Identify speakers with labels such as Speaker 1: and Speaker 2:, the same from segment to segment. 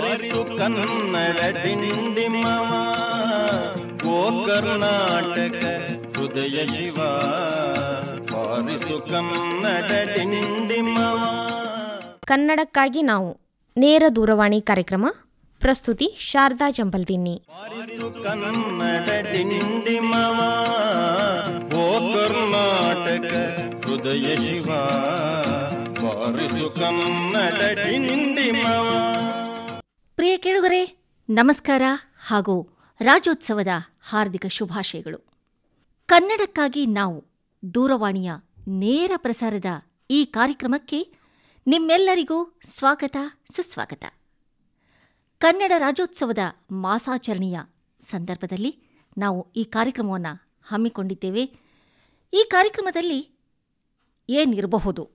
Speaker 1: ಬಾರಿಸು ಕನ್ನಡ ಡಿಂಡಿಮವ ಓ ಕರ್ನಾಟಕ ಹೃದಯ ಶಿವ ಬಾರಿಸು ಕನ್ನಡ ಡಿಂಡಿಮವ.
Speaker 2: ಕನ್ನಡಕ್ಕಾಗಿ ನಾವು ನೇರ ದೂರವಾಣಿ ಕಾರ್ಯಕ್ರಮ. ಪ್ರಸ್ತುತಿ ಶಾರದಾ ಜಂಬಲ್ದಿನ್ನಿ.
Speaker 1: ಬಾರಿಸು ಕನ್ನಡ ಡಿಂಡಿಮವ ಓ ಕರ್ನಾಟಕ ಹೃದಯ ಶಿವ ಬಾರಿಸು ಕನ್ನಡ ಡಿಂಡಿಮವ.
Speaker 3: ಪ್ರಿಯ ಕೇಳುಗರೆ, ನಮಸ್ಕಾರ ಹಾಗೂ ರಾಜ್ಯೋತ್ಸವದ ಹಾರ್ದಿಕ ಶುಭಾಶಯಗಳು. ಕನ್ನಡಕ್ಕಾಗಿ ನಾವು ದೂರವಾಣಿಯ ನೇರ ಪ್ರಸಾರದ ಈ ಕಾರ್ಯಕ್ರಮಕ್ಕೆ ನಿಮ್ಮೆಲ್ಲರಿಗೂ ಸ್ವಾಗತ ಸುಸ್ವಾಗತ. ಕನ್ನಡ ರಾಜ್ಯೋತ್ಸವದ ಮಾಸಾಚರಣೆಯ ಸಂದರ್ಭದಲ್ಲಿ ನಾವು ಈ ಕಾರ್ಯಕ್ರಮವನ್ನು ಹಮ್ಮಿಕೊಂಡಿದ್ದೇವೆ. ಈ ಕಾರ್ಯಕ್ರಮದಲ್ಲಿ ಏನಿರಬಹುದು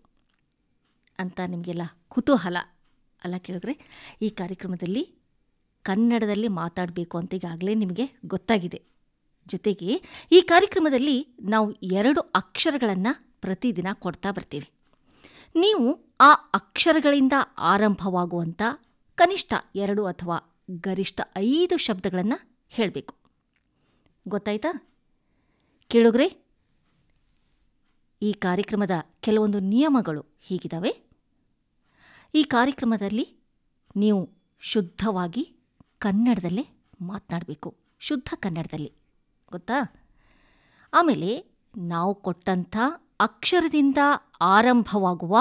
Speaker 3: ಅಂತ ನಿಮಗೆಲ್ಲ ಕುತೂಹಲ ಅಲ್ಲ ಕೇಳಿದ್ರೆ, ಈ ಕಾರ್ಯಕ್ರಮದಲ್ಲಿ ಕನ್ನಡದಲ್ಲಿ ಮಾತಾಡಬೇಕು ಅಂತ ಈಗಾಗಲೇ ನಿಮಗೆ ಗೊತ್ತಾಗಿದೆ. ಜೊತೆಗೆ ಈ ಕಾರ್ಯಕ್ರಮದಲ್ಲಿ ನಾವು 2 ಅಕ್ಷರಗಳನ್ನು ಪ್ರತಿದಿನ ಕೊಡ್ತಾ ಬರ್ತೀವಿ. ನೀವು ಆ ಅಕ್ಷರಗಳಿಂದ ಆರಂಭವಾಗುವಂಥ ಕನಿಷ್ಠ 2 ಅಥವಾ ಗರಿಷ್ಠ 5 ಶಬ್ದಗಳನ್ನು ಹೇಳಬೇಕು. ಗೊತ್ತಾಯ್ತಾ ಕೇಳುಗ್ರೆ? ಈ ಕಾರ್ಯಕ್ರಮದ ಕೆಲವೊಂದು ನಿಯಮಗಳು ಹೀಗಿದ್ದಾವೆ. ಈ ಕಾರ್ಯಕ್ರಮದಲ್ಲಿ ನೀವು ಶುದ್ಧವಾಗಿ ಕನ್ನಡದಲ್ಲೇ ಮಾತನಾಡಬೇಕು, ಶುದ್ಧ ಕನ್ನಡದಲ್ಲಿ, ಗೊತ್ತಾ? ಆಮೇಲೆ ನಾವು ಕೊಟ್ಟಂಥ ಅಕ್ಷರದಿಂದ ಆರಂಭವಾಗುವ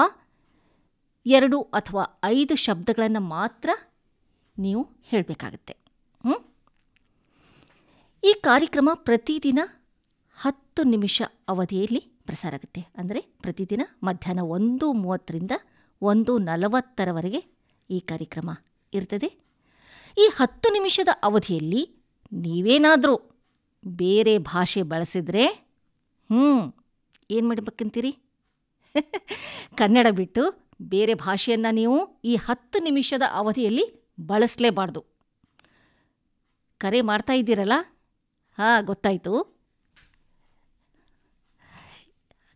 Speaker 3: 2 ಅಥವಾ 5 ಶಬ್ದಗಳನ್ನು ಮಾತ್ರ ನೀವು ಹೇಳಬೇಕಾಗತ್ತೆ. ಈ ಕಾರ್ಯಕ್ರಮ ಪ್ರತಿದಿನ 10 ನಿಮಿಷ ಅವಧಿಯಲ್ಲಿ ಪ್ರಸಾರ ಆಗುತ್ತೆ. ಅಂದರೆ ಪ್ರತಿದಿನ ಮಧ್ಯಾಹ್ನ 1:30ರಿಂದ 1:40 ಈ ಕಾರ್ಯಕ್ರಮ ಇರ್ತದೆ. ಈ 10 ನಿಮಿಷದ ಅವಧಿಯಲ್ಲಿ ನೀವೇನಾದರೂ ಬೇರೆ ಭಾಷೆ ಬಳಸಿದರೆ ಏನು ಮಾಡಬೇಕಂತೀರಿ? ಕನ್ನಡ ಬಿಟ್ಟು ಬೇರೆ ಭಾಷೆಯನ್ನು ನೀವು ಈ 10 ನಿಮಿಷದ ಅವಧಿಯಲ್ಲಿ ಬಳಸಲೇಬಾರ್ದು. ಕರೆ ಮಾಡ್ತಾ ಇದ್ದೀರಲ್ಲ? ಗೊತ್ತಾಯಿತು,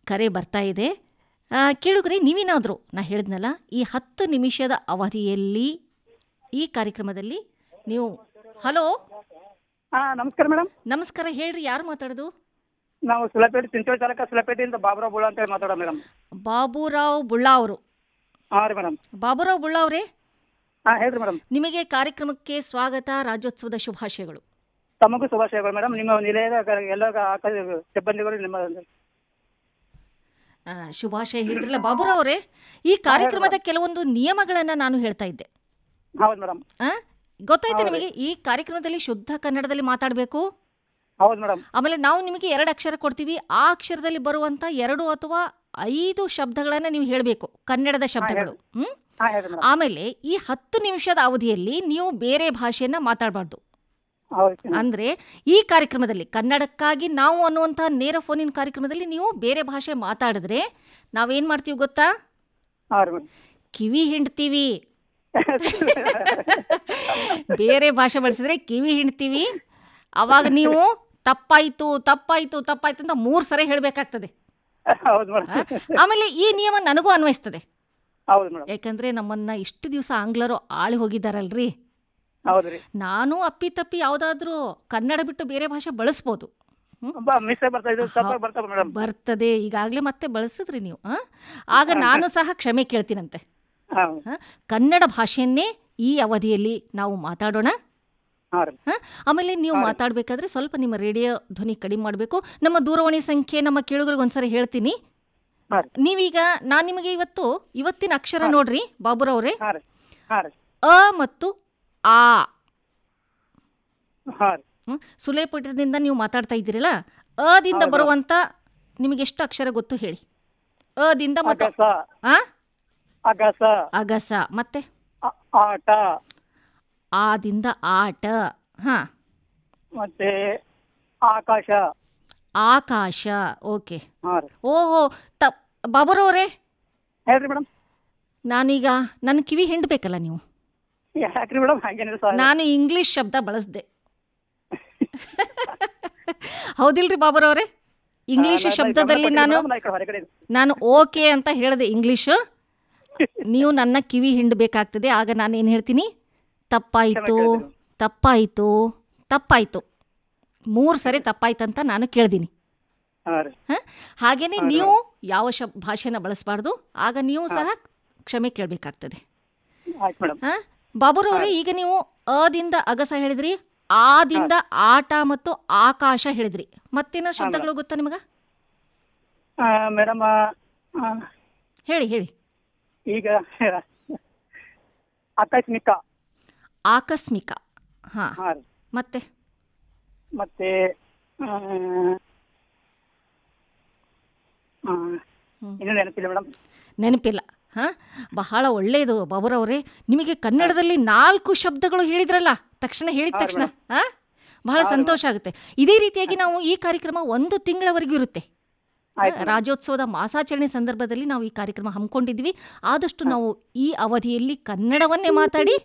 Speaker 3: ಕರೆ ಬರ್ತಾ ಇದೆ. ಕೇಳುಗ್ರೆ, ನೀವೇನಾದರೂ ನಾ ಹೇಳಿದ್ನಲ್ಲ, ಈ 10 ನಿಮಿಷದ ಅವಧಿಯಲ್ಲಿ ಈ ಕಾರ್ಯಕ್ರಮದಲ್ಲಿ ನೀವು ಹಲೋ.
Speaker 4: ನಮಸ್ಕಾರ ಮೇಡಮ್.
Speaker 3: ನಮಸ್ಕಾರ, ಹೇಳ್ರಿ, ಯಾರು ಮಾತಾಡೋದು?
Speaker 4: ನಾವು ಸುಲಪೇಟೆ ಚಿಂಚೋಳಿ ತಾಲೂಕು ಸುಲಪೇಟೆಯಿಂದ ಬಾಬುರಾವ್ ಬುಳ್ಳ ಅಂತ ಮಾತಾಡೋದು ಮೇಡಮ್.
Speaker 3: ಬಾಬುರಾವ್ ಬುಳ್ಳ ಅವರು?
Speaker 4: ಹಾಂ ರೀ ಮೇಡಮ್.
Speaker 3: ಬಾಬುರಾವ್ ಬುಳ್ಳ ಅವರೇ,
Speaker 4: ಹೇಳ್ರಿ ಮೇಡಮ್.
Speaker 3: ನಿಮಗೆ ಕಾರ್ಯಕ್ರಮಕ್ಕೆ ಸ್ವಾಗತ, ರಾಜ್ಯೋತ್ಸವದ ಶುಭಾಶಯಗಳು.
Speaker 4: ತಮಗೂ ಶುಭಾಶಯಗಳು ಮೇಡಮ್. ನಿಮ್ಮ ನಿಲಯದ ಎಲ್ಲ ಸಿಬ್ಬಂದಿಗಳು ನಿಮ್ಮ
Speaker 3: ಶುಭಾಶಯ ಹೇಳಿದ್ರಲ್ಲ ಬಾಬುರಾವ್ ಅವರೇ. ಈ ಕಾರ್ಯಕ್ರಮದ ಕೆಲವೊಂದು ನಿಯಮಗಳನ್ನು ನಾನು ಹೇಳ್ತಾ ಇದ್ದೆ.
Speaker 4: ಹೌದು ಮೇಡಮ್.
Speaker 3: ಗೊತ್ತಾಯ್ತು ನಿಮಗೆ? ಈ ಕಾರ್ಯಕ್ರಮದಲ್ಲಿ ಶುದ್ಧ ಕನ್ನಡದಲ್ಲಿ ಮಾತಾಡಬೇಕು.
Speaker 4: ಹೌದು ಮೇಡಮ್.
Speaker 3: ಆಮೇಲೆ ನಾವು ನಿಮಗೆ 2 ಅಕ್ಷರ ಕೊಡ್ತೀವಿ. ಆ ಅಕ್ಷರದಲ್ಲಿ ಬರುವಂತ 2 ಅಥವಾ 5 ಶಬ್ದಗಳನ್ನು ನೀವು ಹೇಳಬೇಕು, ಕನ್ನಡದ ಶಬ್ದಗಳು. ಆಮೇಲೆ ಈ 10 ನಿಮಿಷದ ಅವಧಿಯಲ್ಲಿ ನೀವು ಬೇರೆ ಭಾಷೆಯನ್ನ ಮಾತಾಡಬಾರ್ದು. ಅಂದ್ರೆ ಈ ಕಾರ್ಯಕ್ರಮದಲ್ಲಿ ಕನ್ನಡಕ್ಕಾಗಿ ನಾವು ಅನ್ನುವಂಥ ನೇರ ಫೋನಿನ ಕಾರ್ಯಕ್ರಮದಲ್ಲಿ ನೀವು ಬೇರೆ ಭಾಷೆ ಮಾತಾಡಿದ್ರೆ ನಾವೇನ್ ಮಾಡ್ತೀವಿ ಗೊತ್ತಾ? ಕಿವಿ ಹಿಂಡ್ತೀವಿ. ಬೇರೆ ಭಾಷೆ ಬಳಸಿದ್ರೆ ಕಿವಿ ಹಿಂಡ್ತೀವಿ. ಅವಾಗ ನೀವು ತಪ್ಪಾಯ್ತು ತಪ್ಪಾಯ್ತು ತಪ್ಪಾಯ್ತು ಅಂತ 3 ಸರಿ ಹೇಳಬೇಕಾಗ್ತದೆ. ಆಮೇಲೆ ಈ ನಿಯಮ ನನಗೂ ಅನ್ವಯಿಸ್ತದೆ. ಯಾಕಂದ್ರೆ ನಮ್ಮನ್ನ ಇಷ್ಟು ದಿವಸ ಆಂಗ್ಲರು ಆಳಿ ಹೋಗಿದ್ದಾರಲ್ರಿ. ನಾನು ಅಪ್ಪಿತಪ್ಪಿ ಯಾವುದಾದ್ರೂ ಕನ್ನಡ ಬಿಟ್ಟು ಬೇರೆ ಭಾಷೆ ಬಳಸ್ಬೋದು, ಬರ್ತದೆ. ಈಗಾಗಲೇ ಮತ್ತೆ ಬಳಸಿದ್ರಿ ನೀವು. ಆಗ ನಾನು ಸಹ ಕ್ಷಮೆ ಕೇಳ್ತೀನಂತೆ. ಕನ್ನಡ ಭಾಷೆಯನ್ನೇ ಈ ಅವಧಿಯಲ್ಲಿ ನಾವು ಮಾತಾಡೋಣ. ಆಮೇಲೆ ನೀವು ಮಾತಾಡಬೇಕಾದ್ರೆ ಸ್ವಲ್ಪ ನಿಮ್ಮ ರೇಡಿಯೋ ಧ್ವನಿ ಕಡಿಮೆ ಮಾಡಬೇಕು. ನಮ್ಮ ದೂರವಾಣಿ ಸಂಖ್ಯೆ ನಮ್ಮ ಕೇಳುಗರಿಗೆ ಒಂದ್ಸರಿ ಹೇಳ್ತೀನಿ. ನೀವೀಗ ನಾನು ನಿಮಗೆ ಇವತ್ತಿನ ಅಕ್ಷರ ನೋಡ್ರಿ ಬಾಬುರವ್ರೆ, ಅ ಮತ್ತು ಆ. ಸುಲೇಪುಟದಿಂದ ನೀವು ಮಾತಾಡ್ತಾ ಇದ್ದೀರಲ್ಲ, ಅದಿಂದ ಬರುವಂತ ನಿಮಗೆ ಎಷ್ಟು ಅಕ್ಷರ ಗೊತ್ತು ಹೇಳಿ? ಅದಿಂದ ಮತ್ತೆ ಅಗಸ, ಮತ್ತೆ
Speaker 4: ಆಟ,
Speaker 3: ಆದಿಂದ ಆಟ,
Speaker 4: ಮತ್ತೆ ಆಕಾಶ.
Speaker 3: ಆಕಾಶ, ಓಕೆ. ಓಹೋ, ಬಾಬುರವ್ರೆ
Speaker 4: ಹೇಳ್ರಿ ಮೇಡಮ್.
Speaker 3: ನಾನೀಗ ನನ್ನ ಕಿವಿ ಹಿಂಡ್ಬೇಕಲ್ಲ ನೀವು.
Speaker 4: ಯಾಕ್ರಿ ಮೇಡಮ್? ಹಾಗೇನಿಲ್ಲ,
Speaker 3: ನಾನು ಇಂಗ್ಲಿಷ್ ಶಬ್ದ ಬಳಸ್ದೆ. ಹೌದಿಲ್ರಿ ಬಾಬುರವ್ರೆ? ಇಂಗ್ಲಿಷ್ ಶಬ್ದದಲ್ಲಿ ನಾನು ಓಕೆ ಅಂತ ಹೇಳಿದೆ ಇಂಗ್ಲಿಷ್. ನೀವು ನನ್ನ ಕಿವಿ ಹಿಂಡಬೇಕಾಗ್ತದೆ. ಆಗ ನಾನು ಏನು ಹೇಳ್ತೀನಿ? ತಪ್ಪಾಯಿತು ತಪ್ಪಾಯಿತು ತಪ್ಪಾಯಿತು 3 ಸರಿ ತಪ್ಪಾಯ್ತಂತ ನಾನು ಕೇಳ್ದೀನಿ. ಹಾಗೇನೆ ನೀವು ಯಾವ ಭಾಷೆನ ಬಳಸಬಾರ್ದು, ಆಗ ನೀವು ಸಹ ಕ್ಷಮೆ ಕೇಳಬೇಕಾಗ್ತದೆ. ಬಾಬುರವ್ರೆ, ಈಗ ನೀವು ಅದಿಂದ ಅಗಸ ಹೇಳಿದ್ರಿ, ಆದಿಂದ ಆಟ ಮತ್ತು ಆಕಾಶ ಹೇಳಿದ್ರಿ. ಮತ್ತೇನೋ ಶಬ್ದಗಳು ಗೊತ್ತಾ ನಿಮಗ?
Speaker 4: ಮೇಡಮ್
Speaker 3: ಹೇಳಿ ಹೇಳಿ.
Speaker 4: ಈಗ ಆಕಸ್ಮಿಕ.
Speaker 3: ಆಕಸ್ಮಿಕ. ಹಾ, ಮತ್ತೆ
Speaker 4: ಮತ್ತೆ ಇನ್ನೂ ನೆನಪಿಲ್ಲ ಮೇಡಮ್. ನೆನಪಿಲ್ಲ.
Speaker 3: ಹಾ, ಬಹಳ ಒಳ್ಳೆಯದು ಬಾಬುರವ್ರೆ. ನಿಮಗೆ ಕನ್ನಡದಲ್ಲಿ 4 ಶಬ್ದಗಳು ಹೇಳಿದ್ರಲ್ಲ ತಕ್ಷಣ, ಹೇಳಿದ ತಕ್ಷಣ ಬಹಳ ಸಂತೋಷ ಆಗುತ್ತೆ. ಇದೇ ರೀತಿಯಾಗಿ ನಾವು ಈ ಕಾರ್ಯಕ್ರಮ 1 ತಿಂಗಳವರೆಗೂ ಇರುತ್ತೆ. ರಾಜ್ಯೋತ್ಸವದ ಮಾಸಾಚರಣೆ ಸಂದರ್ಭದಲ್ಲಿ ನಾವು ಈ ಕಾರ್ಯಕ್ರಮ ಹಮ್ಮಿಕೊಂಡಿದ್ವಿ. ಆದಷ್ಟು ನಾವು ಈ ಅವಧಿಯಲ್ಲಿ ಕನ್ನಡವನ್ನೇ ಮಾತಾಡಿ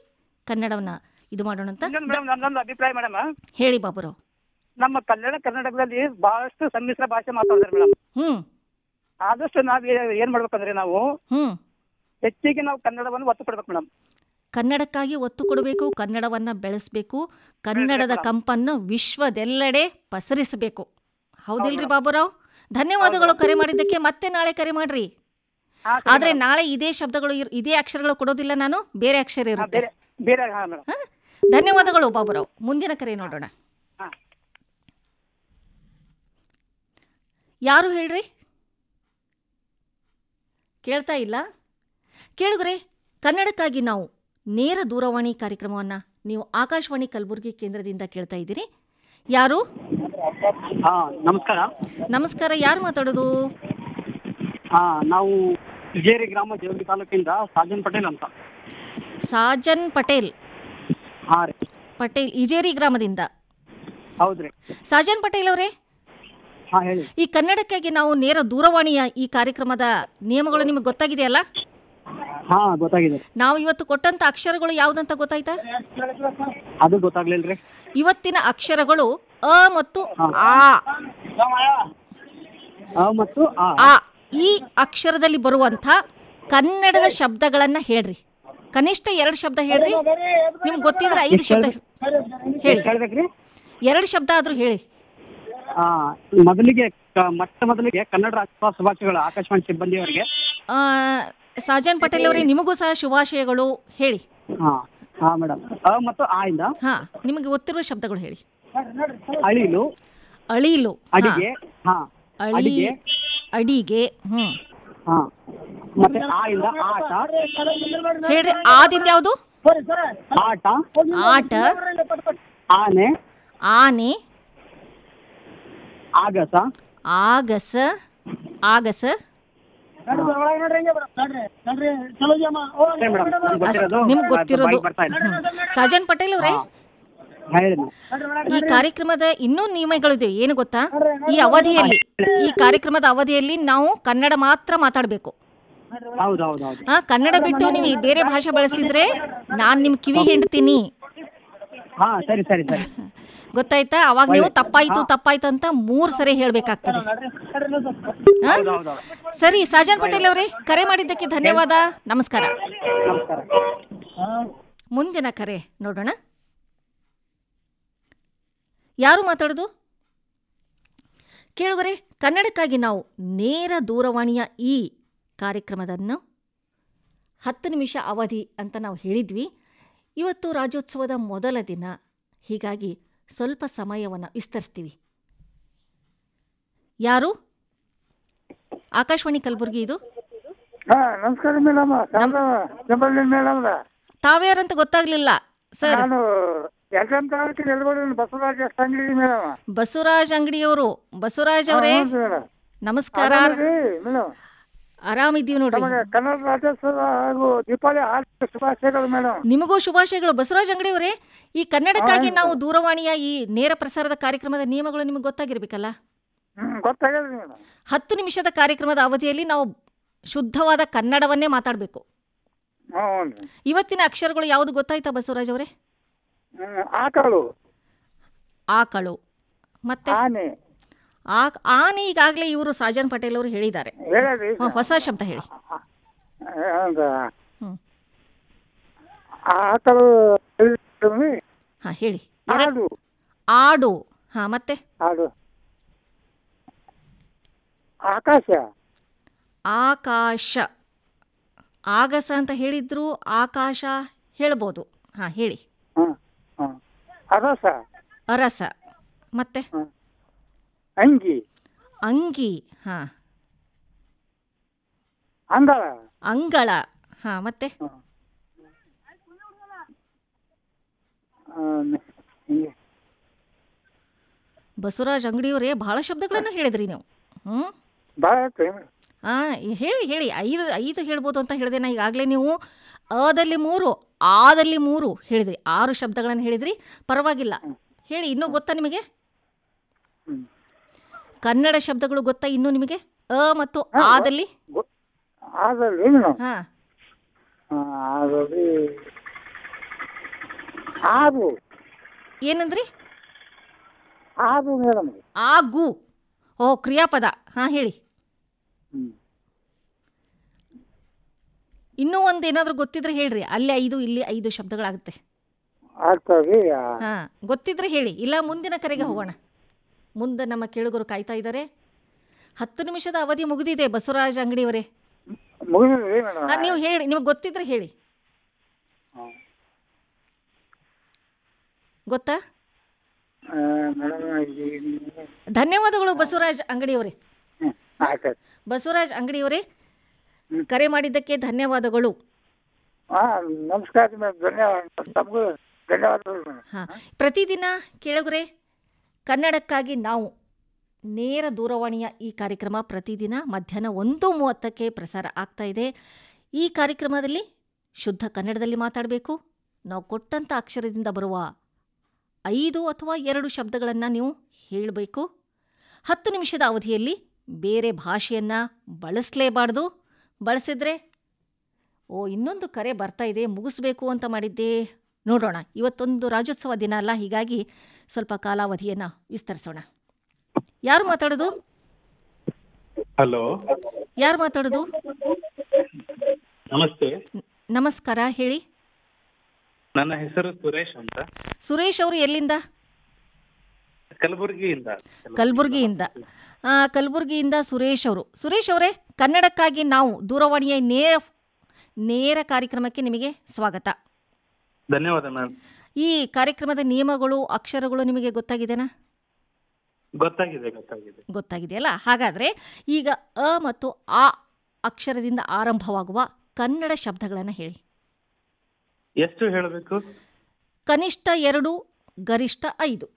Speaker 3: ಕನ್ನಡವನ್ನ ಇದು ಮಾಡೋಣ ಅಂತ.
Speaker 4: ನನ್ನೊಂದು ಅಭಿಪ್ರಾಯ ಮೇಡಮ್.
Speaker 3: ಹೇಳಿ ಬಾಬುರಾವ್.
Speaker 4: ನಮ್ಮ ಕರ್ನಾಟಕದಲ್ಲಿ ಬಹಳಷ್ಟು ಸಮ್ಮಿಶ್ರ ಭಾಷೆ ಮಾತಾಡ್ತಾರೆ ಮೇಡಮ್. ಆದಷ್ಟು ನಾವ್ ಏನ್ ಮಾಡ್ಬೇಕಂದ್ರೆ ನಾವು ಹೆಚ್ಚಿಗೆ ನಾವು ಕನ್ನಡವನ್ನು ಒತ್ತು ಕೊಡ್ಬೇಕು ಮೇಡಮ್.
Speaker 3: ಕನ್ನಡಕ್ಕಾಗಿ ಒತ್ತು ಕೊಡಬೇಕು, ಕನ್ನಡವನ್ನ ಬೆಳೆಸಬೇಕು, ಕನ್ನಡದ ಕಂಪನ್ನು ವಿಶ್ವದೆಲ್ಲೆಡೆ ಪಸರಿಸಬೇಕು. ಹೌದಿಲ್ರಿ ಬಾಬುರಾವ್? ಧನ್ಯವಾದಗಳು ಕರೆ ಮಾಡಿದ್ದಕ್ಕೆ. ಮತ್ತೆ ನಾಳೆ ಕರೆ ಮಾಡ್ರಿ. ಆದ್ರೆ ನಾಳೆ ಇದೇ ಶಬ್ದಗಳು ಇದೇ ಅಕ್ಷರಗಳು ಕೊಡೋದಿಲ್ಲ, ನಾನು ಬೇರೆ ಅಕ್ಷರ ಇರುತ್ತೆ. ಧನ್ಯವಾದಗಳು ಬಾಬುರಾವ್. ಮುಂದಿನ ಕರೆ ನೋಡೋಣ. ಯಾರು ಹೇಳ್ರಿ? ಕೇಳ್ತಾ ಇಲ್ಲ. ಕೇಳುಗರೆ, ಕನ್ನಡಕ್ಕಾಗಿ ನಾವು ನೇರ ದೂರವಾಣಿ ಕಾರ್ಯಕ್ರಮವನ್ನು ನೀವು ಆಕಾಶವಾಣಿ ಕಲಬುರಗಿ ಕೇಂದ್ರದಿಂದ ಕೇಳ್ತಾ ಇದ್ದೀರಿ. ಯಾರು?
Speaker 5: ನಮಸ್ಕಾರ.
Speaker 3: ನಮಸ್ಕಾರ, ಯಾರು ಮಾತಾಡೋದು?
Speaker 5: ನಾವು ಇಜೇರಿ ಗ್ರಾಮ ಜೇವರ್ಗಿ ತಾಲೂಕಿಂದ ಸಾಜನ್ ಪಟೇಲ್ ಅಂತ.
Speaker 3: ಸಾಜನ್ ಪಟೇಲ್. ಪಟೇಲ್, ಇಜೇರಿ ಗ್ರಾಮದಿಂದ.
Speaker 5: ಹೌದ್ರಿ.
Speaker 3: ಸಾಜನ್ ಪಟೇಲ್ ಅವರೇ, ಈ ಕನ್ನಡಕ್ಕಾಗಿ ನಾವು ನೇರ ದೂರವಾಣಿಯ ಈ ಕಾರ್ಯಕ್ರಮದ ನಿಯಮಗಳು ನಿಮಗೆ ಗೊತ್ತಾಗಿದೆಯಲ್ಲ?
Speaker 5: ಗೊತ್ತಾಗಿದೆ.
Speaker 3: ನಾವು ಇವತ್ತು ಕೊಟ್ಟಂತ ಅಕ್ಷರಗಳು ಯಾವ್ದಂತ ಗೊತ್ತಾಯ್ತಾ?
Speaker 5: ಅದು ಗೊತ್ತಾಗ್ಲಿಲ್ರಿ.
Speaker 3: ಇವತ್ತಿನ ಅಕ್ಷರಗಳು ಅ ಮತ್ತು ಆ. ಆ ಈ ಅಕ್ಷರದಲ್ಲಿ ಬರುವಂತ ಕನ್ನಡದ ಶಬ್ದಗಳನ್ನ ಹೇಳ್ರಿ. ಕನಿಷ್ಠ 2 ಶಬ್ದ ಹೇಳ್ರಿ. ನಿಮ್ಗೆ ಗೊತ್ತಿದ್ರೆ 5 ಶಬ್ದ ಹೇಳಿ. 2 ಶಬ್ದ ಆದ್ರೂ ಹೇಳಿ.
Speaker 5: ಮೊದಲಿಗೆ ಕನ್ನಡ ರಾಜ್ಯೋತ್ಸವ ಶುಭಾಶಯಗಳು ಆಕಾಶವಾಣಿ ಸಿಬ್ಬಂದಿಯವರಿಗೆ.
Speaker 3: ಸಾಜನ್ ಪಟೇಲ್ ಅವರೇ, ನಿಮಗೂ ಸಹ ಶುಭಾಶಯಗಳು. ಹೇಳಿ.
Speaker 5: ಮೇಡಮ್, ಮತ್ತು ಆ ಇಂದ
Speaker 3: ನಿಮಗೆ ಗೊತ್ತಿರುವ ಶಬ್ದಗಳು ಹೇಳಿ.
Speaker 5: ಅಳಿಲು.
Speaker 3: ಅಳಿಲು.
Speaker 5: ಅಡಿಗೆ.
Speaker 3: ಅಡಿಗೆ. ಅಡಿಗೆ.
Speaker 5: ಮತ್ತೆ ಆ ಇಂದ ಆಟ
Speaker 3: ಹೇಳ್ರಿ. ಆದಿಂದ ಯಾವುದು?
Speaker 5: ಆಟ.
Speaker 3: ಆಟ.
Speaker 5: ಆನೆ.
Speaker 3: ಆನೆ.
Speaker 5: ಆಗಸ.
Speaker 3: ಆಗಸ. ಆಗಸ. ನಿಮ್ಗೆ ಗೊತ್ತಿರೋದು. ಸಾಜನ್ ಪಟೇಲ್ ಅವರೇ, ಈ ಕಾರ್ಯಕ್ರಮದ ಇನ್ನೂ ನಿಯಮಗಳಿವೆ. ಏನು ಗೊತ್ತಾ? ಈ ಕಾರ್ಯಕ್ರಮದ ಅವಧಿಯಲ್ಲಿ ನಾವು ಕನ್ನಡ ಮಾತ್ರ ಮಾತಾಡಬೇಕು. ಕನ್ನಡ ಬಿಟ್ಟು ನೀವು ಬೇರೆ ಭಾಷೆ ಬಳಸಿದ್ರೆ ನಾನು ನಿಮ್ ಕಿವಿ ಹಿಂಡ್ತೀನಿ. ಗೊತ್ತಾಯ್ತಾ? ಅವಾಗ ನೀವು ತಪ್ಪಾಯ್ತು ತಪ್ಪಾಯ್ತು ಅಂತ 3 ಸರಿ ಹೇಳ್ಬೇಕಾಗ್ತದೆ. ಸರಿ ಸಾಜನ್ ಪಟೇಲ್ ಅವರೇ, ಕರೆ ಮಾಡಿದ್ದಕ್ಕೆ ಧನ್ಯವಾದ. ನಮಸ್ಕಾರ. ಮುಂದಿನ ಕರೆ ನೋಡೋಣ. ಯಾರು ಮಾತಾಡೋದು? ಕೇಳುಗರೆ, ಕನ್ನಡಕ್ಕಾಗಿ ನಾವು ನೇರ ದೂರವಾಣಿಯ ಈ ಕಾರ್ಯಕ್ರಮದನ್ನು 10 ನಿಮಿಷ ಅವಧಿ ಅಂತ ನಾವು ಹೇಳಿದ್ವಿ. ಇವತ್ತು ರಾಜ್ಯೋತ್ಸವದ ಮೊದಲ ದಿನ, ಹೀಗಾಗಿ ಸ್ವಲ್ಪ ಸಮಯವನ್ನು ವಿಸ್ತರಿಸ್ತೀವಿ. ಯಾರು? ಆಕಾಶವಾಣಿ ಕಲಬುರಗಿ ಇದು.
Speaker 6: ನಮಸ್ಕಾರ ಮೇಡಮ್.
Speaker 3: ತಾವ್ಯಾರಂತ ಗೊತ್ತಾಗ್ಲಿಲ್ಲ ಸರ್. ಬಸವರಾಜ್ ಅಂಗಡಿಯವರು. ಬಸವರಾಜ್ ಅವರೇ ನಮಸ್ಕಾರ. ಆರಾಮಿದ್ದೀವಿ ನೋಡ್ರಿ.
Speaker 6: ಕನ್ನಡ ರಾಜ್ಯೋತ್ಸವ ಹಾಗೂ ದೀಪಾವಳಿ ಶುಭಾಶಯಗಳು ಮೇಡಮ್.
Speaker 3: ನಿಮಗೂ ಶುಭಾಶಯಗಳು ಬಸವರಾಜ್ ಅಂಗಡಿ ಅವರೇ. ಈ ಕನ್ನಡಕ್ಕಾಗಿ ನಾವು ದೂರವಾಣಿಯ ಈ ನೇರ ಪ್ರಸಾರದ ಕಾರ್ಯಕ್ರಮದ ನಿಯಮಗಳು ನಿಮಗೆ ಗೊತ್ತಾಗಿರ್ಬೇಕಲ್ಲ? 10 ನಿಮಿಷದ ಕಾರ್ಯಕ್ರಮದ ಅವಧಿಯಲ್ಲಿ ನಾವು ಶುದ್ಧವಾದ ಕನ್ನಡವನ್ನೇ ಮಾತಾಡಬೇಕು. ಇವತ್ತಿನ ಅಕ್ಷರಗಳು ಯಾವುದು ಗೊತ್ತಾಯ್ತಾ ಬಸವರಾಜ್ ಅವರೇ?
Speaker 6: ಆಕಳು.
Speaker 3: ಆಕಳು. ಮತ್ತೆ ಆನೆ. ಈಗಾಗಲೇ ಇವರು ಸಾಜನ್ ಪಟೇಲ್ ಅವರು ಹೇಳಿದ್ದಾರೆ. ಹೊಸ ಶಬ್ದ ಹೇಳಿ.
Speaker 6: ಆಕಳು.
Speaker 3: ಹಾಂ ಹೇಳಿ.
Speaker 6: ಆಡು.
Speaker 3: ಆಡು. ಹಾಂ ಮತ್ತೆ?
Speaker 6: ಆಡು. ಆಕಾಶ.
Speaker 3: ಆಕಾಶ. ಆಗಸ ಅಂತ ಹೇಳಿದ್ರು, ಆಕಾಶ ಹೇಳ್ಬೋದು. ಹಾಂ ಹೇಳಿ.
Speaker 6: ಅರಸ.
Speaker 3: ಅರಸ. ಮತ್ತೆ?
Speaker 6: ಅಂಗಿ.
Speaker 3: ಅಂಗಿ. ಹಾಂ.
Speaker 6: ಅಂಗಳ.
Speaker 3: ಅಂಗಳ. ಹಾಂ ಮತ್ತೆ? ಬಸವರಾಜ್ ಅಂಗಡಿಯವರೇ ಬಹಳ ಶಬ್ದಗಳನ್ನು ಹೇಳಿದ್ರಿ ನೀವು. ಹಾಂ ಹೇಳಿ ಹೇಳಿ. ಐದು ಹೇಳ್ಬೋದು ಅಂತ ಹೇಳಿದೆ ನಾ ಈಗಾಗಲೇ. ನೀವು ಅದಲ್ಲಿ 3, ಆದಲ್ಲಿ 3 ಹೇಳಿದ್ರಿ. 6 ಶಬ್ದಗಳನ್ನು ಹೇಳಿದ್ರಿ. ಪರವಾಗಿಲ್ಲ, ಹೇಳಿ. ಇನ್ನೂ ಗೊತ್ತಾ ನಿಮಗೆ ಕನ್ನಡ ಶಬ್ದಗಳು? ಗೊತ್ತಾ ಇನ್ನೂ ನಿಮಗೆ ಅ ಮತ್ತು ಆದಲ್ಲಿ? ಹಾಂ ಏನಂದ್ರಿ? ಆಗು. ಓ, ಕ್ರಿಯಾಪದ. ಹಾಂ ಹೇಳಿ. ಇನ್ನೂ ಒಂದು ಏನಾದರೂ ಗೊತ್ತಿದ್ರೆ ಹೇಳ್ರಿ. ಅಲ್ಲಿ 5, ಇಲ್ಲಿ 5 ಶಬ್ದಗಳಾಗುತ್ತೆ. ಹಾಂ ಗೊತ್ತಿದ್ರೆ ಹೇಳಿ, ಇಲ್ಲ ಮುಂದಿನ ಕರೆಗೆ ಹೋಗೋಣ. ಮುಂದೆ ನಮ್ಮ ಕೇಳುಗರು ಕಾಯ್ತಾ ಇದ್ದಾರೆ. 10 ನಿಮಿಷದ ಅವಧಿ ಮುಗಿದಿದೆ ಬಸವರಾಜ್ ಅಂಗಡಿಯವರೇ. ನೀವು ಹೇಳಿ, ನಿಮಗೆ ಗೊತ್ತಿದ್ರೆ ಹೇಳಿ. ಗೊತ್ತಾ? ಧನ್ಯವಾದಗಳು ಬಸವರಾಜ್ ಅಂಗಡಿಯವರೇ. ಬಸವರಾಜ್ ಅಂಗಡಿಯವರೇ, ಕರೆ ಮಾಡಿದ್ದಕ್ಕೆ ಧನ್ಯವಾದಗಳು.
Speaker 6: ನಮಸ್ಕಾರ. ಧನ್ಯವಾದಗಳು.
Speaker 3: ಹಾಂ, ಪ್ರತಿದಿನ ಕೇಳುಗರೆ, ಕನ್ನಡಕ್ಕಾಗಿ ನಾವು ನೇರ ದೂರವಾಣಿಯ ಈ ಕಾರ್ಯಕ್ರಮ ಪ್ರತಿದಿನ ಮಧ್ಯಾಹ್ನ 1:30ಕ್ಕೆ ಪ್ರಸಾರ ಆಗ್ತಾ ಇದೆ. ಈ ಕಾರ್ಯಕ್ರಮದಲ್ಲಿ ಶುದ್ಧ ಕನ್ನಡದಲ್ಲಿ ಮಾತಾಡಬೇಕು. ನಾವು ಕೊಟ್ಟಂಥ ಅಕ್ಷರದಿಂದ ಬರುವ 5 ಅಥವಾ 2 ಶಬ್ದಗಳನ್ನು ನೀವು ಹೇಳಬೇಕು. 10 ನಿಮಿಷದ ಅವಧಿಯಲ್ಲಿ ಬೇರೆ ಭಾಷೆಯನ್ನು ಬಳಸಲೇಬಾರ್ದು. ಬಳಸಿದ್ರೆ ಇನ್ನೊಂದು ಕರೆ ಬರ್ತಾ ಇದೆ, ಮುಗಿಸ್ಬೇಕು ಅಂತ ಮಾಡಿದ್ದೆ. ನೋಡೋಣ, ಇವತ್ತೊಂದು ರಾಜ್ಯೋತ್ಸವ ದಿನ ಅಲ್ಲ, ಹೀಗಾಗಿ ಸ್ವಲ್ಪ ಕಾಲಾವಧಿಯನ್ನು ವಿಸ್ತರಿಸೋಣ. ಯಾರು ಮಾತಾಡೋದು?
Speaker 5: ಹಲೋ,
Speaker 3: ಯಾರು ಮಾತಾಡೋದು?
Speaker 5: ನಮಸ್ತೆ.
Speaker 3: ನಮಸ್ಕಾರ, ಹೇಳಿ.
Speaker 5: ನನ್ನ ಹೆಸರು ಸುರೇಶ್ ಅಂತ.
Speaker 3: ಸುರೇಶ್ ಅವರು ಎಲ್ಲಿಂದ?
Speaker 5: ಕಲಬುರಗಿಯಿಂದ.
Speaker 3: ಕಲಬುರಗಿಯಿಂದ ಸುರೇಶ್ ಅವರು. ಸುರೇಶ್ ಅವರೇ, ಕನ್ನಡಕ್ಕಾಗಿ ನಾವು ದೂರವಾಣಿಯ ನೇರ ಕಾರ್ಯಕ್ರಮಕ್ಕೆ ನಿಮಗೆ ಸ್ವಾಗತ.
Speaker 5: ಧನ್ಯವಾದ ಮೇಡಮ್.
Speaker 3: ಈ ಕಾರ್ಯಕ್ರಮದ ನಿಯಮಗಳು, ಅಕ್ಷರಗಳು ನಿಮಗೆ ಗೊತ್ತಾಗಿದೆನಾ? ಗೊತ್ತಾಗಿದೆಯಲ್ಲ? ಹಾಗಾದರೆ ಈಗ ಅ ಮತ್ತು ಆ ಅಕ್ಷರದಿಂದ ಆರಂಭವಾಗುವ ಕನ್ನಡ ಶಬ್ದಗಳನ್ನು ಹೇಳಿ.
Speaker 5: ಎಷ್ಟು ಹೇಳಬೇಕು?
Speaker 3: ಕನಿಷ್ಠ 2, ಗರಿಷ್ಠ 5.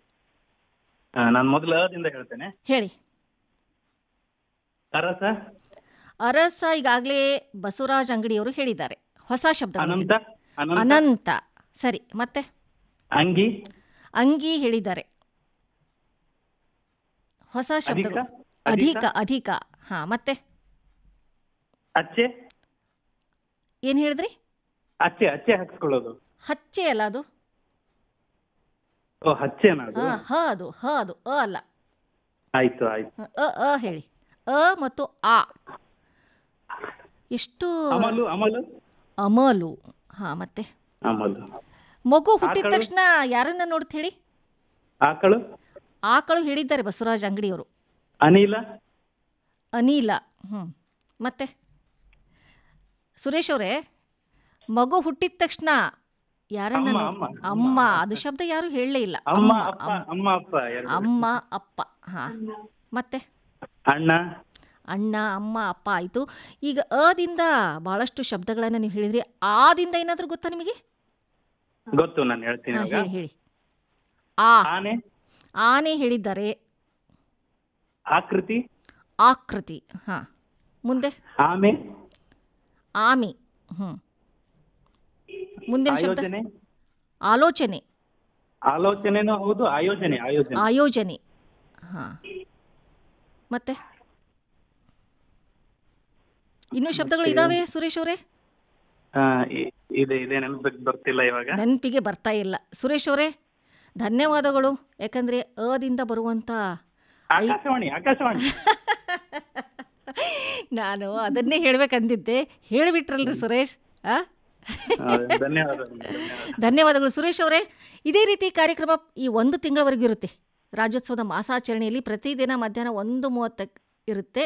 Speaker 5: ನಾನು ಮೊದಲು ಅದಿಂದ ಹೇಳ್ತೇನೆ.
Speaker 3: ಹೇಳಿ.
Speaker 5: ಅರಸ.
Speaker 3: ಅರಸ ಈಗಾಗಲೇ ಬಸವರಾಜ್ ಅಂಗಡಿಯವರು ಹೇಳಿದ್ದಾರೆ. ಹೊಸ ಶಬ್ದ. ಅನಂತ. ಸರಿ, ಮತ್ತೆ?
Speaker 5: ಅಂಗಿ.
Speaker 3: ಅಂಗಿ ಹೇಳಿದ್ದಾರೆ. ಹೊಸ ಶಬ್ದಗಳು. ಅಧಿಕ. ಹಾಂ, ಮತ್ತೆ?
Speaker 5: ಅಚ್ಚೆ.
Speaker 3: ಏನು ಹೇಳಿದ್ರಿ?
Speaker 5: ಅಚ್ಚೆ ಹಾಕ್ಸ್ಕೊಳ್ಳೋದು.
Speaker 3: ಹಚ್ಚೆ ಅಲ್ಲ ಅದು?
Speaker 5: ಹಚ್ಚೆನಾ ಅದು?
Speaker 3: ಅದು ಅ ಅಲ್ಲ.
Speaker 5: ಆಯ್ತು.
Speaker 3: ಅ ಹೇಳಿ. ಅ ಮತ್ತು ಆ. ಎಷ್ಟು? ಅಮಲು. ಹಾಂ, ಮತ್ತೆ? ಮಗು ಹುಟ್ಟಿದ ತಕ್ಷಣ ಯಾರನ್ನ ನೋಡ್ತ ಹೇಳಿ? ಆಕಳು ಹೇಳಿದ್ದಾರೆ ಬಸವರಾಜ್ ಅಂಗಡಿಯವರು. ಅನಿಲ. ಮತ್ತೆ? ಸುರೇಶ್ ಅವರೇ, ಮಗು ಹುಟ್ಟಿದ ತಕ್ಷಣ ಯಾರನ್ನ? ಅಮ್ಮ. ಅದು ಶಬ್ದ ಯಾರು ಹೇಳಲೇ ಇಲ್ಲ. ಅಮ್ಮ ಅಪ್ಪ. ಹಾಂ, ಮತ್ತೆ? ಅಣ್ಣ, ಅಮ್ಮ, ಅಪ್ಪ ಆಯಿತು. ಈಗ ಅದಿಂದ ಬಹಳಷ್ಟು ಶಬ್ದಗಳನ್ನು ನೀವು ಹೇಳಿದ್ರಿ. ಆದಿಂದ ಏನಾದರೂ ಗೊತ್ತಾ ನಿಮಗೆ?
Speaker 5: ಗೊತ್ತು, ನಾನು ಹೇಳ್ತೀನಿ.
Speaker 3: ಹೇಳಿ. ಆನೆ ಹೇಳಿದ್ದಾರೆ. ಆಕೃತಿ. ಹಾಂ, ಮುಂದೆ? ಆಮೆ. ಮುಂದಿನ ಶಬ್ದ?
Speaker 5: ಆಲೋಚನೆನೂ ಹೌದು, ಆಯೋಜನೆ.
Speaker 3: ಹಾಂ, ಮತ್ತೆ? ಇನ್ನೂ ಶಬ್ದಗಳು ಇದಾವೆ ಸುರೇಶ್ ಅವರೇ? ನೆನಪಿಗೆ ಬರ್ತಾ ಇಲ್ಲ. ಸುರೇಶ್ ಅವರೇ, ಧನ್ಯವಾದಗಳು. ಯಾಕಂದ್ರೆ ಅದಿಂದ ಬರುವಂತ
Speaker 5: ಆಕಾಶವಾಣಿ.
Speaker 3: ನಾನು ಅದನ್ನೇ ಹೇಳ್ಬೇಕಂದಿದ್ದೆ, ಹೇಳಿಬಿಟ್ರಲ್ರಿ ಸುರೇಶ್. ಧನ್ಯವಾದಗಳು ಸುರೇಶ್ ಅವರೇ. ಇದೇ ರೀತಿ ಕಾರ್ಯಕ್ರಮ ಈ 1 ತಿಂಗಳವರೆಗೂ ಇರುತ್ತೆ. ರಾಜ್ಯೋತ್ಸವದ ಮಾಸಾಚರಣೆಯಲ್ಲಿ ಪ್ರತಿದಿನ ಮಧ್ಯಾಹ್ನ 1:30 ಇರುತ್ತೆ.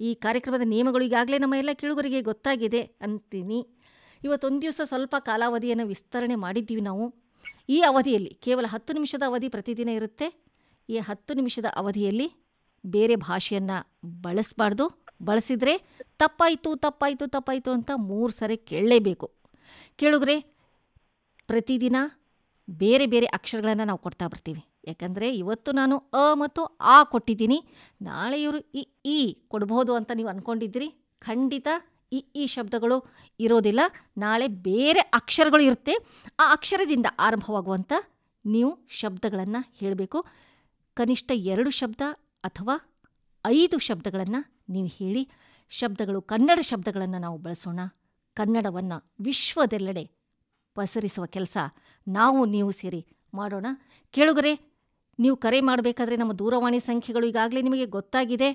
Speaker 3: ಈ ಕಾರ್ಯಕ್ರಮದ ನಿಯಮಗಳು ಈಗಾಗಲೇ ನಮ್ಮ ಎಲ್ಲ ಕೇಳುಗರಿಗೆ ಗೊತ್ತಾಗಿದೆ ಅಂತೀನಿ. ಇವತ್ತೊಂದು ದಿವಸ ಸ್ವಲ್ಪ ಕಾಲಾವಧಿಯನ್ನು ವಿಸ್ತರಣೆ ಮಾಡಿದ್ದೀವಿ ನಾವು. ಈ ಅವಧಿಯಲ್ಲಿ ಕೇವಲ 10 ನಿಮಿಷದ ಅವಧಿ ಪ್ರತಿದಿನ ಇರುತ್ತೆ. ಈ 10 ನಿಮಿಷದ ಅವಧಿಯಲ್ಲಿ ಬೇರೆ ಭಾಷೆಯನ್ನು ಬಳಸಬಾರ್ದು. ಬಳಸಿದರೆ ತಪ್ಪಾಯಿತು ಅಂತ 3 ಸರಿ ಕೇಳಲೇಬೇಕು. ಕೇಳುಗರೆ, ಪ್ರತಿದಿನ ಬೇರೆ ಬೇರೆ ಅಕ್ಷರಗಳನ್ನು ನಾವು ಕೊಡ್ತಾ ಬರ್ತೀವಿ. ಯಾಕಂದರೆ ಇವತ್ತು ನಾನು ಅ ಮತ್ತು ಆ ಕೊಟ್ಟಿದ್ದೀನಿ, ನಾಳೆ ಇವರು ಈ ಕೊಡ್ಬೋದು ಅಂತ ನೀವು ಅಂದ್ಕೊಂಡಿದ್ದೀರಿ. ಖಂಡಿತ ಈ ಶಬ್ದಗಳು ಇರೋದಿಲ್ಲ. ನಾಳೆ ಬೇರೆ ಅಕ್ಷರಗಳು ಇರುತ್ತೆ. ಆ ಅಕ್ಷರದಿಂದ ಆರಂಭವಾಗುವಂಥ ನೀವು ಶಬ್ದಗಳನ್ನು ಹೇಳಬೇಕು. ಕನಿಷ್ಠ 2 ಶಬ್ದ ಅಥವಾ 5 ಶಬ್ದಗಳನ್ನು ನೀವು ಹೇಳಿ. ಶಬ್ದಗಳು ಕನ್ನಡ ಶಬ್ದಗಳನ್ನು ನಾವು ಬಳಸೋಣ. ಕನ್ನಡವನ್ನು ವಿಶ್ವದೆಲ್ಲೆಡೆ ಪಸರಿಸುವ ಕೆಲಸ ನೀವು ಸೇರಿ ಮಾಡೋಣ. ಕೇಳುಗರೆ, ನೀವು ಕರೆ ಮಾಡಬೇಕಾದ್ರೆ ನಮ್ಮ ದೂರವಾಣಿ ಸಂಖ್ಯೆಗಳು ಈಗಾಗಲೇ ನಿಮಗೆ ಗೊತ್ತಾಗಿದೆ.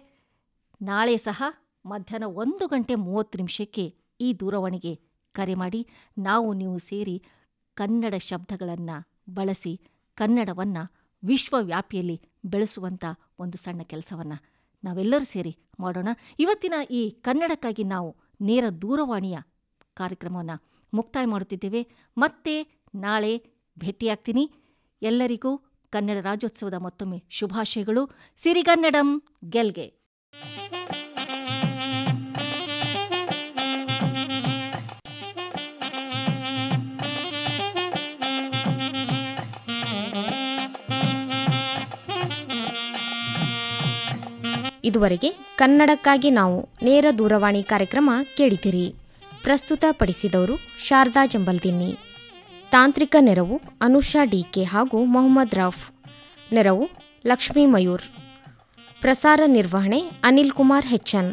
Speaker 3: ನಾಳೆ ಸಹ ಮಧ್ಯಾಹ್ನ 1:30 ಈ ದೂರವಾಣಿಗೆ ಕರೆ ಮಾಡಿ. ನೀವು ಸೇರಿ ಕನ್ನಡ ಶಬ್ದಗಳನ್ನು ಬಳಸಿ ಕನ್ನಡವನ್ನು ವಿಶ್ವವ್ಯಾಪಿಯಲ್ಲಿ ಬೆಳೆಸುವಂಥ ಒಂದು ಸಣ್ಣ ಕೆಲಸವನ್ನು ನಾವೆಲ್ಲರೂ ಸೇರಿ ಮಾಡೋಣ. ಇವತ್ತಿನ ಈ ಕನ್ನಡಕ್ಕಾಗಿ ನಾವು ನೇರ ದೂರವಾಣಿಯ ಕಾರ್ಯಕ್ರಮವನ್ನು ಮುಕ್ತಾಯ ಮಾಡುತ್ತಿದ್ದೇವೆ. ಮತ್ತೆ ನಾಳೆ ಭೇಟಿಯಾಗ್ತೀನಿ. ಎಲ್ಲರಿಗೂ ಕನ್ನಡ ರಾಜ್ಯೋತ್ಸವದ ಮತ್ತೊಮ್ಮೆ ಶುಭಾಶಯಗಳು. ಸಿರಿಗನ್ನಡಂ ಗೆಲ್ಗೆ.
Speaker 2: ಇದುವರೆಗೆ ಕನ್ನಡಕ್ಕಾಗಿ ನಾವು ನೇರ ದೂರವಾಣಿ ಕಾರ್ಯಕ್ರಮ ಕೇಳಿದಿರಿ. ಪ್ರಸ್ತುತಪಡಿಸಿದವರು ಶಾರದಾ ಜಂಬಲ್ದಿನ್ನಿ. ತಾಂತ್ರಿಕ ನೆರವು ಅನುಷಾ ಡಿಕೆ ಹಾಗೂ ಮೊಹಮ್ಮದ್ ರಫ್. ನೆರವು ಲಕ್ಷ್ಮೀ ಮಯೂರ್. ಪ್ರಸಾರ ನಿರ್ವಹಣೆ ಅನಿಲ್ ಕುಮಾರ್ ಹೆಚ್ಎನ್.